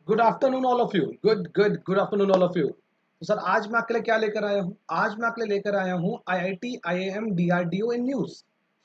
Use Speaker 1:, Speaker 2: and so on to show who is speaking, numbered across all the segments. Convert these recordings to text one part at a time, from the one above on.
Speaker 1: Good afternoon all of you. Good afternoon all of you. तो sir आज मैं आपके लिए क्या लेकर आया हूँ? आज मैं आपके लिए लेकर आया हूँ IIT, IIM, DRDO in news.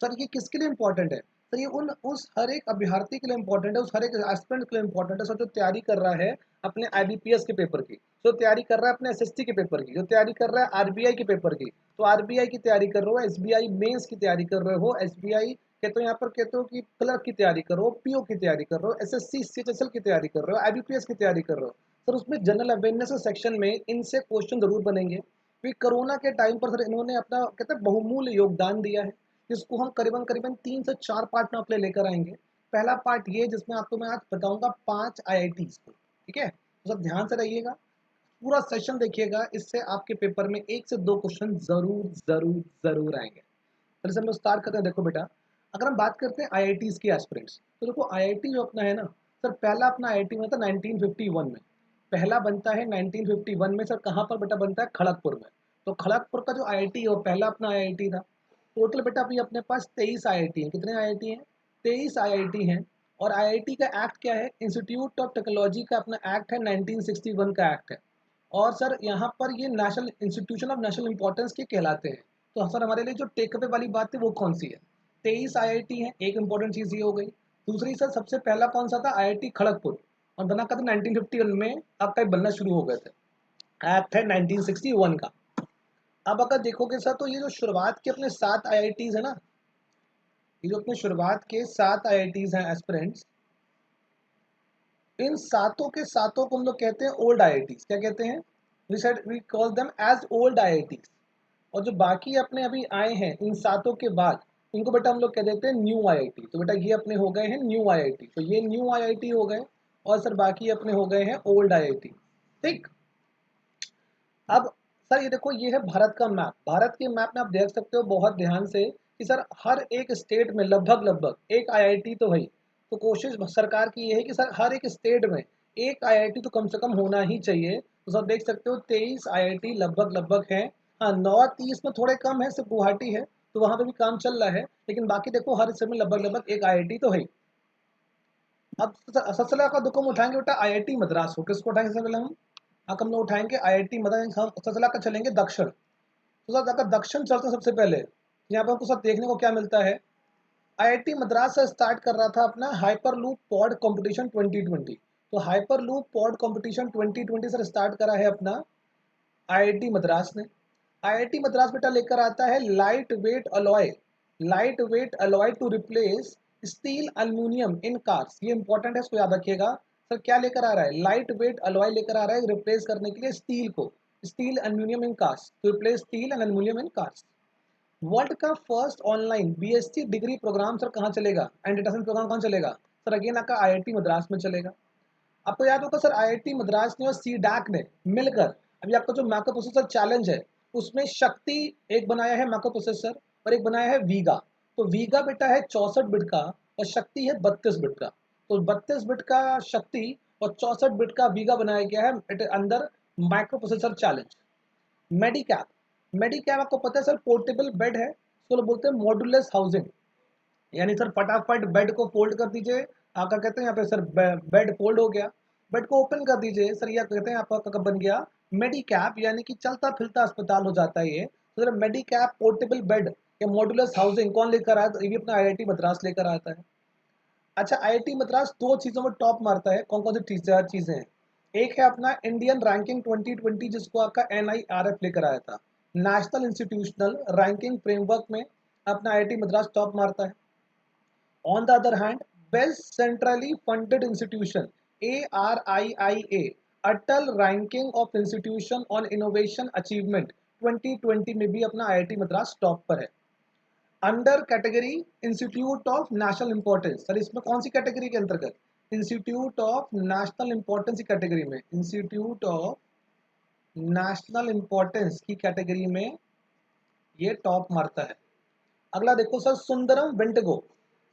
Speaker 1: Sir ये किसके लिए इंपॉर्टेंट है? सर ये उन उस हर एक अभ्यर्थी के लिए इंपॉर्टेंट है, उस हर एक एस्पिरेंट के लिए इंपॉर्टेंट है सर, जो तैयारी कर रहा है अपने आईबीपीएस के पेपर की, जो तैयारी कर रहा है अपने एसएससी के पेपर की, जो तैयारी कर रहा है आरबीआई के पेपर की। तो आरबीआई की तैयारी कर रहे हो, एसबीआई मेंस की तैयारी कर रहे हो, एसबीआई कहते हो यहाँ पर, कहते हो कि क्लर्क की तैयारी कर रहे हो, पीओ की तैयारी कर रहे हो, एसएससी सीएचएसएल की तैयारी कर रहे हो, आईबीपीएस की तैयारी कर रहे हो। सर उसमें जनरल अवेयरनेस सेक्शन में इनसे क्वेश्चन जरूर बनेंगे, क्योंकि कोरोना के टाइम पर सर इन्होंने अपना कहते हैं बहुमूल्य योगदान दिया है, जिसको हम करीबन करीबन 3 से 4 पार्ट में अपने लेकर आएंगे। पहला पार्ट ये जिसमें आपको मैं आज बताऊंगा 5 आईआईटीज को। ठीक है, तो सर ध्यान से रहिएगा, पूरा सेशन देखिएगा, इससे आपके पेपर में 1 से 2 क्वेश्चन जरूर जरूर जरूर आएंगे। फिर से हम लोग स्टार्ट करते हैं। देखो बेटा, अगर हम बात करते हैं आईआईटीज के एस्पिरेंट्स, तो देखो आईआईटी जो अपना है ना सर, पहला अपना आईआईटी में था 1951 में। पहला बनता है 1951 में। सर कहाँ पर बेटा बनता है? खड़गपुर में। तो खड़गपुर का जो आईआईटी है वो पहला अपना आईआईटी था। टोटल बेटा अभी अपने पास 23 आईआईटी हैं। कितने आईआईटी हैं? 23 आईआईटी हैं। और आईआईटी का एक्ट क्या है? इंस्टीट्यूट ऑफ टेक्नोलॉजी का अपना एक्ट है, 1961 का एक्ट है। और सर यहाँ पर ये national institution of national importance के कहलाते हैं। तो सर हमारे लिए जो टेक अवे वाली बात है वो कौन सी है? 23 आईआईटी है, एक इंपॉर्टेंट चीज ये हो गई। दूसरी सर सबसे पहला कौन सा था? आईआईटी खड़गपुर। और बना का था 1951 में, आपका बनना शुरू हो गए थे। एक्ट है 1961 का। अब अगर देखोगे सर, तो ये जो शुरुआत के अपने 7 आईआईटीज है ना, ये जो अपने शुरुआत के 7 आईआईटीज हैं एस्पिरेंट्स, इन सातों के सातों को हम लोग कहते हैं ओल्ड आईआईटीज। क्या कहते हैं? We call them as old IITs. और जो बाकी अपने अभी आए हैं इन सातों के बाद, इनको बेटा हम लोग कह देते हैं न्यू आईआईटी। तो बेटा ये अपने हो गए हैं न्यू आईआईटी, तो ये न्यू आईआईटी हो गए। और सर बाकी अपने हो गए हैं ओल्ड आईआईटी। ठीक। अब सर ये देखो, ये है भारत का मैप। भारत के मैप में आप देख सकते हो बहुत ध्यान से कि सर हर एक स्टेट में लगभग लगभग एक आईआईटी तो है। तो कोशिश सरकार की ये है कि सर हर एक स्टेट में एक आईआईटी तो कम से कम होना ही चाहिए। तो सर देख सकते हो 23 आईआईटी लगभग लगभग है। हाँ, नॉर्थ ईस्ट में थोड़े कम है, सिर्फ गुवाहाटी है, तो वहां पे भी काम चल रहा है। लेकिन बाकी देखो हर स्टेट में लगभग लगभग एक आईआईटी तो है। अब सबसे पहले आपका दुख हम उठाएंगे बेटा आईआईटी मद्रास को। किसको उठाएंगे सबसे पहले हम लोग उठाएंगे आईआईटी मद्रास। हम सबसे पहले का चलेंगे दक्षिण। तो सर अगर दक्षिण चलते हैं सबसे पहले, यहाँ पर हमको सर देखने को क्या मिलता है? आईआईटी मद्रास से स्टार्ट कर रहा था अपना हाइपर लूप पॉड कंपटीशन 2020। तो hyper loop pod competition 2020 sir start करा है अपना आईआईटी मद्रास ने। आईआईटी मद्रास बेटा लेकर आता है light weight alloy. Light weight alloy to replace steel aluminium in cars. ये इंपॉर्टेंट है, इसको याद रखिएगा। सर क्या लेकर आ रहा है? लाइट वेट अलॉय लेकर आ रहा है रिप्लेस करने के लिए स्टील को, steel aluminium in cars, to replace steel and aluminium in cars. World का first online BSc degree programme sir कहाँ चलेगा? एंड डेटा साइंस प्रोग्राम कहाँ चलेगा? सर अगेन आपका आईआईटी मद्रास में चलेगा। आपको याद होगा सर आईआईटी मद्रास ने और सीडैक ने मिलकर अभी आपका जो मैक्रो प्रोसेसर चैलेंज है उसमें शक्ति एक बनाया है मैक्रो प्रोसेसर, और एक बनाया है वीगा। तो वीगा बेटा है 64 बिट का, और शक्ति है 32 बिट का। तो 32 बिट का शक्ति और 64 बिट का वीगा बनाया गया है अंदर माइक्रो प्रोसेसर चैलेंज। मेडिकैप। मेडिकैप आपको पता है सर पोर्टेबल बेड है, इसको लोग बोलते हैं मॉड्यूलस हाउसिंग। यानी सर फटाफट बेड को फोल्ड कर दीजिए। आपका कहते हैं यहाँ पे सर बेड फोल्ड हो गया, बेड को ओपन कर दीजिए सर, यह कहते हैं आपका कब बन गया? मेडिकैप, यानी कि चलता फिरता अस्पताल हो जाता है ये। तो सर मेडिकैप पोर्टेबल बेड या मॉड्यूलस हाउसिंग कौन लेकर आया? तो ये भी अपना आईआईटी मद्रास लेकर आता है। अच्छा, आईआईटी मद्रास दो चीजों में टॉप मारता है। कौन कौन सी चीजें हैं? एक है अपना इंडियन रैंकिंग 2020, जिसको आपका एनआईआरएफ लेकर आया था, नेशनल इंस्टीट्यूशनल रैंकिंग फ्रेमवर्क में अपना आईआईटी मद्रास टॉप मारता है। On the other hand, best centrally funded institution ARIIA Atal ranking of institution on innovation achievement 2020 में भी अपना आईआईटी मद्रास टॉप पर है। Under category institute of national importance, sir इसमें कौन सी कैटेगरी के अंतर्गत? इंस्टीट्यूट ऑफ नेशनल इंपॉर्टेंस की कैटेगरी में, इंस्टीट्यूट ऑफ नेशनल इंपॉर्टेंस की कैटेगरी में ये टॉप मारता है। अगला देखो सर, सुंदरम वेंटगो।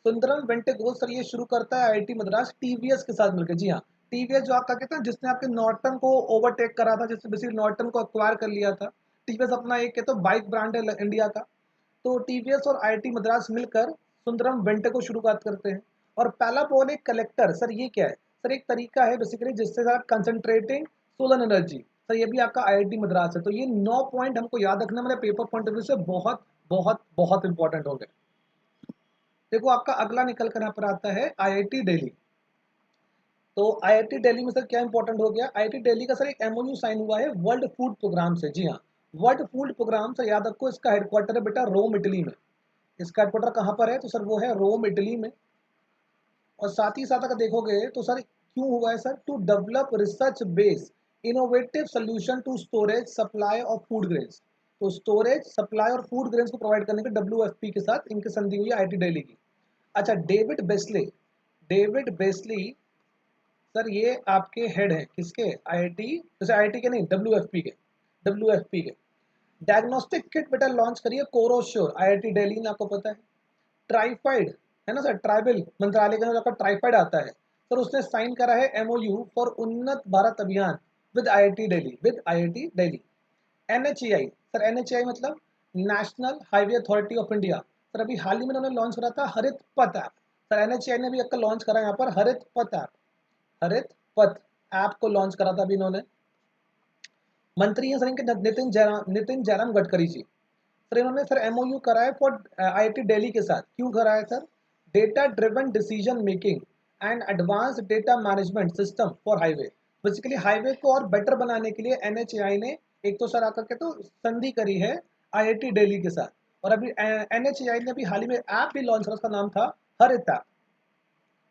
Speaker 1: सुंदरम वेंटगो सर ये शुरू करता है आईआईटी मद्रास टीवीएस के साथ मिलकर। जी हाँ, टीवीएस जो आपका कहते हैं जिसने आपके नॉर्टन को ओवरटेक करा था, जिसने बेसिकली नॉर्टन को एक्वायर कर लिया था। टीवीएस अपना एक कहते बाइक ब्रांड है इंडिया का। तो टीवीएस और आईआईटी मद्रास मिलकर सुंदरम वेंटगो शुरुआत करते हैं। और पैलाबोनिक कलेक्टर सर ये क्या है? सर एक तरीका है बेसिकली जिससे sir concentrating solar energy, sir ये भी आपका आईआईटी मद्रास है। तो ये 9 पॉइंट हमको याद रखना, मेरे पेपर पॉइंट ऑफ व्यू से बहुत बहुत बहुत इंपॉर्टेंट हो गए। देखो आपका अगला निकल कर यहाँ पर आता है आईआईटी दिल्ली। तो आईआईटी दिल्ली में सर क्या इंपॉर्टेंट हो गया, आईआईटी दिल्ली का सर एक एमओयू साइन हुआ है वर्ल्ड फूड प्रोग्राम से। जी हाँ, वर्ल्ड फूड प्रोग्राम सर याद रखो, इसका हेडक्वार्टर है बेटा रोम इटली में। इसका हेडक्वार्टर कहाँ पर है, तो सर वो है रोम इटली में। और साथ ही साथ अगर देखोगे तो सर क्यों हुआ है sir, to develop research base innovative solution to storage supply of food grains. तो स्टोरेज सप्लाई और फूड ग्रेन्स को प्रोवाइड करने के डब्ल्यूएफपी के साथ इनकी संधि हुई है आईआईटी दिल्ली की। अच्छा David Beasley, David Beasley sir ये आपके हेड हैं किसके, आईआईटी, जैसे आईआईटी के नहीं डब्ल्यूएफपी के, डब्ल्यूएफपी के। डायग्नोस्टिक किट बेटा लॉन्च करिए कोरोश्योर आईआईटी दिल्ली ने, आपको पता है। ट्राइफाइड है ना सर, ट्राइबल मंत्रालय के अंदर आपका ट्राइफाइड आता है सर, उसने साइन करा है MoU for Unnat Bharat Abhiyan with IIT Delhi, with IIT Delhi. NHAI sir, NHAI मतलब national highway authority of India. Sir अभी हाल ही में उन्होंने लॉन्च करा था हरित पथ ऐप। सर एनएचएआई ने भी आपका लॉन्च करा यहाँ पर हरित पथ ऐप, हरित पथ ऐप को लॉन्च करा था अभी इन्होंने। मंत्री हैं सर इनके नितिन जयराम गडकरी जी। सर इन्होंने सर एमओयू करा है फॉर आईआईटी दिल्ली के साथ, क्यों करा है sir, data driven decision making and advance data management system for highway. Basically highway को और बेटर बनाने के लिए एनएचएआई ने एक तो सर आकर के तो संधि करी है आईआईटी दिल्ली के साथ। और अभी एनएचएआई ने अभी हाल ही में ऐप भी लॉन्च करा, उसका नाम था हरित ऐप।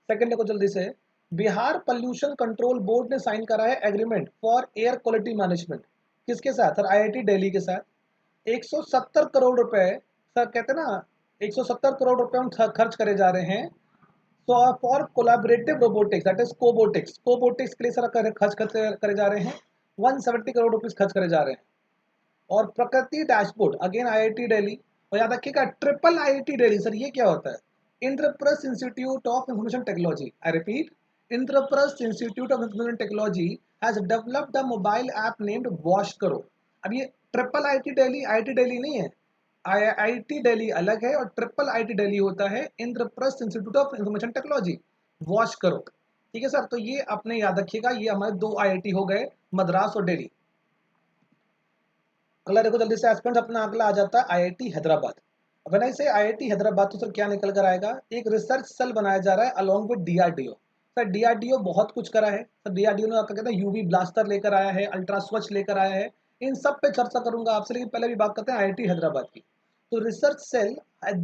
Speaker 1: सेकंड देखो जल्दी से, बिहार पॉल्यूशन कंट्रोल बोर्ड ने साइन करा है agreement for air quality management, किसके साथ सर, आईआईटी दिल्ली के साथ। 170 करोड़ रुपए सर, कहते हैं ना 170 करोड़ रुपए हम खर्च करे जा रहे हैं for collaborative robotics, that is cobotics, cobotics के लिए सर खर्च करे जा रहे हैं। 170 करोड़ रुपीस खर्च करे जा रहे हैं। और प्रकृति डैशबोर्ड अगेन आईआईटी दिल्ली। और याद रखिएगा ट्रिपल आईआईटी दिल्ली, सर ये क्या होता है, Indraprastha institute of information technology, I repeat, Indraprastha institute of information technology has developed a mobile app named wash करो। अब ये triple IIT Delhi, IIT Delhi नहीं है, आईआईटी दिल्ली अलग है और ट्रिपल आईआईटी दिल्ली होता है Indraprastha institute of information technology, wash करो। ठीक है सर, तो ये अपने याद रखिएगा, ये हमारे दो आईआईटी हो गए, मद्रास और दिल्ली। अगला देखो जल्दी से एस्पिरेंट, अपना अगला आ जाता है आईआईटी हैदराबाद। अब ना इसे आईआईटी हैदराबाद तो सर क्या निकल कर आएगा, एक रिसर्च सेल बनाया जा रहा है along with DRDO. Sir DRDO बहुत कुछ करा है सर, डीआरडीओ ने आपका कहता है यूवी ब्लास्टर लेकर आया है, अल्ट्रा स्वच्छ लेकर आया है, इन सब पे चर्चा करूंगा आपसे, लेकिन पहले भी बात करते हैं आईआईटी हैदराबाद की। तो रिसर्च सेल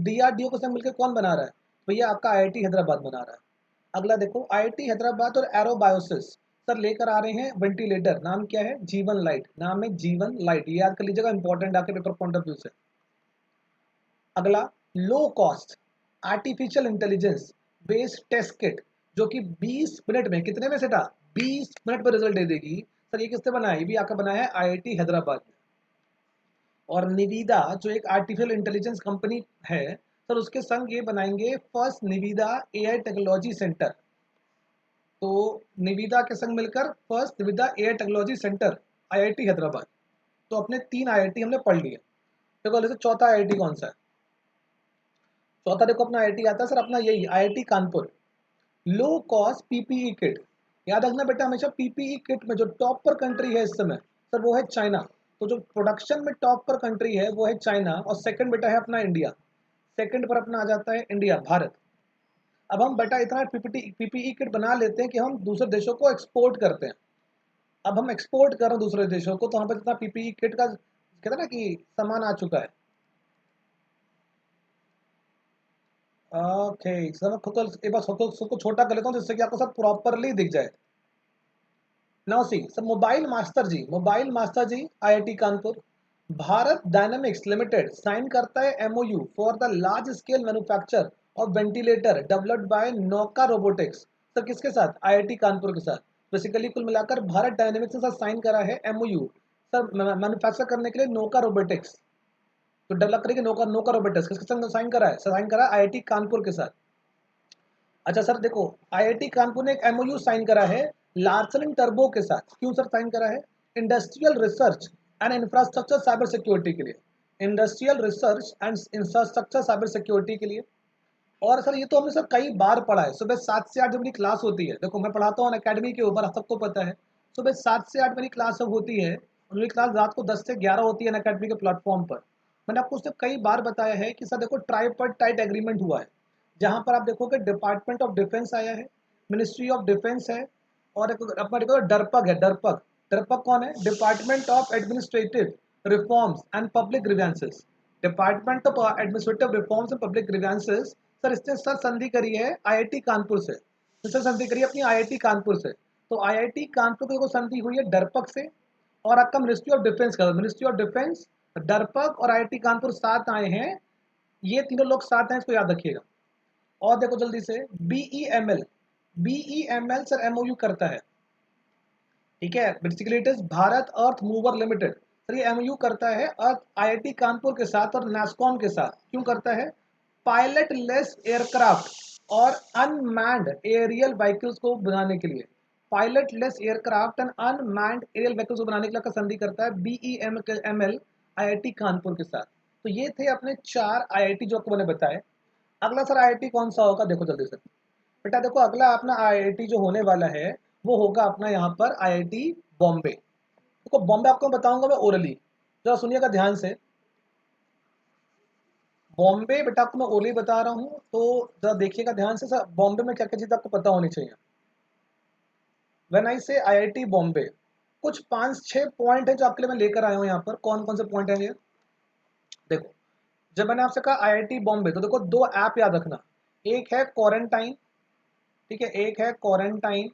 Speaker 1: डीआरडीओ के साथ मिलकर कौन बना रहा है, भैया आपका आईआईटी हैदराबाद बना रहा है। अगला देखो आईआईटी हैदराबाद और एरोबायोसिस सर लेकर आ रहे हैं वेंटिलेटर, नाम क्या है, जीवन लाइट, नाम है जीवन लाइट, ये याद कर लीजिएगा, इंपॉर्टेंट आपके पेपर पॉइंट ऑफ व्यू से। अगला low cost artificial intelligence based test kit, जो कि 20 मिनट में, कितने में सेटा, 20 मिनट में रिजल्ट दे देगी। सर ये किसने बनाया, ये भी आपका बनाया है आईआईटी हैदराबाद में। और निविदा जो एक आर्टिफिशियल इंटेलिजेंस कंपनी है सर, उसके संग ये बनाएंगे फर्स्ट निविदा एआई टेक्नोलॉजी सेंटर। तो निविदा के संग मिलकर फर्स्ट निविदा AI technology centre IIT Hyderabad. तो अपने 3 आईआईटी हमने पढ़ लिए। देखो जैसे चौथा आईआईटी कौन सा है, चौथा देखो अपना आईआईटी आता है सर अपना यही IIT Kanpur. Low cost PPE kit, याद रखना बेटा हमेशा पीपीई किट में जो टॉप पर कंट्री है इस समय सर वो है चाइना। तो जो प्रोडक्शन में टॉप पर कंट्री है वो है चाइना, और सेकंड बेटा है अपना इंडिया, सेकंड पर अपना आ जाता है इंडिया, भारत। अब हम बेटा इतना पीपीई किट बना लेते हैं कि हम दूसरे देशों को एक्सपोर्ट करते हैं। अब हम एक्सपोर्ट कर रहे हैं दूसरे देशों को, तो हमें जितना पीपीई किट का कहते हैं ना कि सामान आ चुका है। ओके सर मैं खुद को एक बार सबको छोटा कर लेता हूँ जिससे कि आपको सब प्रॉपरली दिख जाए। Now see sir mobile master ji IIT Kanpur, Bharat dynamics limited sign करता है MoU for the large scale manufacture of ventilator developed by Nocca robotics. Sir किसके साथ, आईआईटी कानपुर के साथ। बेसिकली कुल मिलाकर भारत डायनामिक्स के साथ साइन करा है एमओयू सर मैन्युफैक्चर करने के लिए नौका रोबोटिक्स, तो डेवलप करेगी नौका नौका रोबोटिक्स, किसके साथ साइन करा है, साइन करा है आईआईटी कानपुर के साथ। अच्छा सर देखो आईआईटी कानपुर ने एक एमओयू साइन करा है लार्सन एंड टर्बो के साथ, क्यों सर साइन करा है, industrial research and infrastructure cyber security के लिए, industrial research and infrastructure cyber security के लिए। और सर ये तो हमने सर कई बार पढ़ा है। सुबह 7 से 8 जब मेरी क्लास होती है, देखो मैं पढ़ाता हूँ अकेडमी के ऊपर, सबको पता है। सुबह 7 से 8 मेरी क्लास जब होती है और मेरी क्लास रात को 10 से 11 होती है अकेडमी के प्लेटफॉर्म पर। मैंने आपको उससे कई बार बताया है कि सर देखो ट्राइपार्टाइट एग्रीमेंट हुआ है, जहाँ पर आप देखोगे डिपार्टमेंट ऑफ डिफेंस आया है, मिनिस्ट्री ऑफ डिफेंस है, और अपना देखो डरपग है। डरपग डरपग कौन है? Department of administrative reforms and public grievances. Department of administrative reforms and public grievances. Sir इसने सर संधि करी है आईआईटी कानपुर से। इसने संधि करी है अपनी आईआईटी कानपुर से। तो आईआईटी कानपुर की संधि हुई है डरपक से, और आपका मिनिस्ट्री ऑफ डिफेंस का, मिनिस्ट्री ऑफ डिफेंस, डरपक और आईआईटी कानपुर साथ आए हैं। ये तीनों लोग साथ हैं, इसको याद रखिएगा। और देखो जल्दी से, बीईएमएल। बीईएमएल सर एमओयू करता है, ठीक है। Basically it is Bharat earth mover limited. Sir ये एमओयू करता है अर्थ आईआईटी कानपुर के साथ और नासकॉम के साथ। क्यों करता है? पायलट लेस एयरक्राफ्ट और अनमैन्ड एरियल व्हीकल्स को बनाने के लिए। Pilotless aircraft and unmanned aerial vehicles को बनाने के लिए संधि करता है बीईएमएल आईआईटी कानपुर के साथ। तो ये थे अपने 4 आईआईटी जो आपको मैंने बताए। अगला सर आईआईटी कौन सा होगा? देखो जल्दी से बेटा, देखो अगला अपना आईआईटी जो होने वाला है वो होगा अपना यहाँ पर आईआईटी बॉम्बे। देखो बॉम्बे आपको मैं बताऊंगा मैं ओरली, जरा सुनिएगा ध्यान से। बॉम्बे बेटा आपको मैं ओरली बता रहा हूँ, तो जरा देखिएगा ध्यान से। सर बॉम्बे में क्या क्या चीज़ आपको पता होनी चाहिए। व्हेन आई से आईआईटी बॉम्बे, कुछ 5-6 पॉइंट है जो आपके लिए मैं लेकर आया हूँ यहाँ पर। कौन कौन से पॉइंट है ये देखो। जब मैंने आपसे कहा आईआईटी बॉम्बे, तो देखो 2 ऐप याद रखना। एक है क्वारंटाइन, ठीक है, एक है क्वारंटाइन,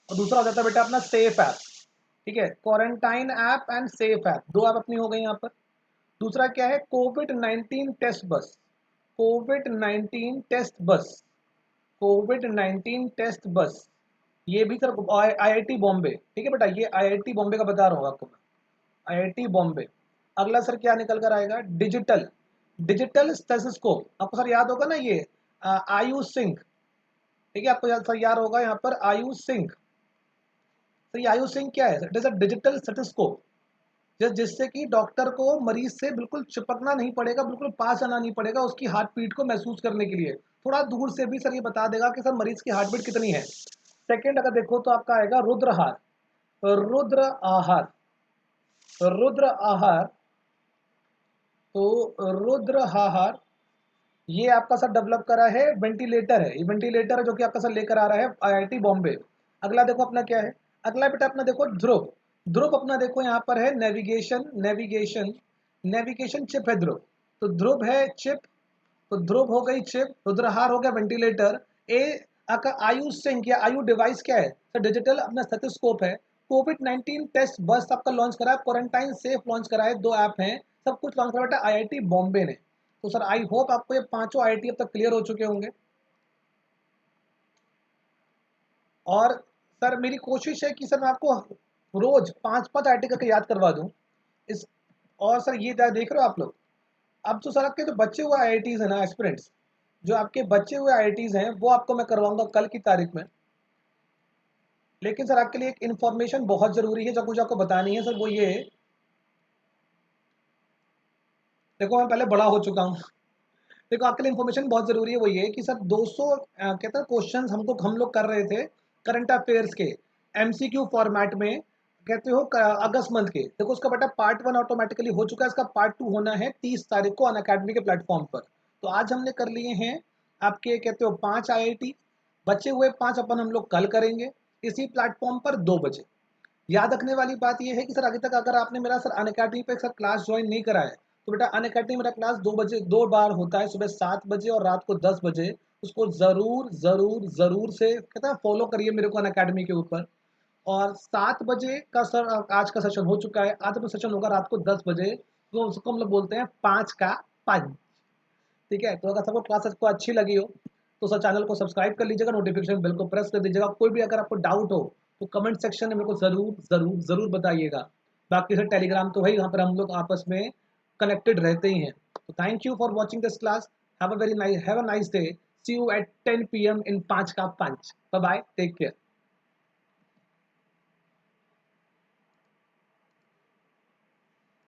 Speaker 1: और दूसरा हो जाता है बेटा अपना सेफ ऐप। ठीक है, quarantine app and safe app, 2 app अपनी हो गई यहाँ पर। दूसरा क्या है? कोविड 19 टेस्ट बस। कोविड 19 टेस्ट बस। कोविड 19 टेस्ट बस, ये भी सर आईआईटी बॉम्बे। ठीक है बेटा, ये आईआईटी बॉम्बे का बता रहा हूँ आपको मैं, आईआईटी बॉम्बे। अगला सर क्या निकल कर आएगा? Digital, digital stethoscope. आपको सर याद होगा ना ये आयुष सिंह। ठीक है, आपको सर याद होगा यहाँ पर आयुष सिंह। तो ये आयुष सिंह क्या है? It is a digital stethoscope, जिससे कि डॉक्टर को मरीज से बिल्कुल चिपकना नहीं पड़ेगा, बिल्कुल पास आना नहीं पड़ेगा, उसकी हार्ट बीट को महसूस करने के लिए थोड़ा दूर से भी सर ये बता देगा कि सर मरीज की हार्ट बीट कितनी है। सेकंड अगर देखो तो आपका आएगा रुद्रहार। रुद्र आहार, रुद्र आहार। तो रुद्र आहार ये आपका सर डेवलप करा है, वेंटिलेटर है, ये वेंटिलेटर है जो कि आपका सर लेकर आ रहा है आईआईटी बॉम्बे। अगला देखो अपना क्या है? अगला बेटा अपना देखो ध्रुव। ध्रुव अपना देखो यहाँ पर है नेविगेशन, नेविगेशन, नेविगेशन चिप है ध्रुव। तो ध्रुव है चिप, तो ध्रुव हो गई चिप, रुद्रहार हो गया वेंटिलेटर। ए आपका आयुष सिंह या आयु डिवाइस क्या है? तो डिजिटल अपना स्टेथोस्कोप है। कोविड 19 टेस्ट बस आपका लॉन्च करा है, क्वारंटाइन सेफ लॉन्च करा है, 2 ऐप हैं, सब कुछ लॉन्च करा बेटा आईआईटी बॉम्बे ने। तो सर आई होप आपको ये पांचों आईआईटी अब तक क्लियर हो चुके होंगे। और सर मेरी कोशिश है कि सर मैं आपको रोज 5-5 आईआईटी करके याद करवा दूं इस। और सर ये देख रहे हो आप लोग, अब तो सर आपके जो बच्चे हुए आईआईटीज है ना, एस्पिरेंट्स, जो आपके बच्चे हुए आईआईटीज हैं वो आपको मैं करवाऊंगा कल की तारीख में। लेकिन सर आपके लिए एक इन्फॉर्मेशन बहुत जरूरी है जो कुछ आपको बतानी है सर, वो ये। देखो मैं पहले बड़ा हो चुका हूँ। देखो आपके लिए इन्फॉर्मेशन बहुत जरूरी है, वो ये कि सर 200 कहते हैं क्वेश्चंस हमको हम लोग कर रहे थे करंट अफेयर्स के एमसीक्यू फॉर्मेट में, कहते हो अगस्त मंथ के। देखो उसका बेटा पार्ट 1 ऑटोमेटिकली हो चुका है, इसका पार्ट 2 होना है 30 तारीख को अन अकेडमी के प्लेटफॉर्म पर। तो आज हमने कर लिए हैं आपके कहते हो 5 आईआईटी, बचे हुए 5 अपन हम लोग कल करेंगे इसी प्लेटफॉर्म पर 2 बजे। याद रखने वाली बात यह है कि सर अभी तक अगर आपने मेरा सर अनअकैडमी पे सर क्लास ज्वाइन नहीं करा है, तो बेटा अनअकैडमी मेरा क्लास 2 बजे 2 बार होता है, सुबह 7 बजे और रात को 10 बजे। उसको जरूर जरूर जरूर से कहता है फॉलो करिए मेरे को अनअकैडमी के ऊपर। और 7 बजे का सर आज का सेशन हो चुका है, आज का सेशन होगा रात को 10 बजे, तो उसको हम लोग बोलते हैं 5 का 5। ठीक है, तो अगर सबको क्लास को अच्छी लगी हो तो सर चैनल को सब्सक्राइब कर लीजिएगा, नोटिफिकेशन बेल को प्रेस कर दीजिएगा। कोई भी अगर आपको डाउट हो तो कमेंट सेक्शन में मेरे को जरूर जरूर जरूर बताइएगा। बाकी सर टेलीग्राम तो है, यहाँ पर हम लोग आपस में कनेक्टेड रहते ही हैं। तो thank you for watching this class. Have a nice day. See you at 10 PM in 5 का 5। Bye bye, take care.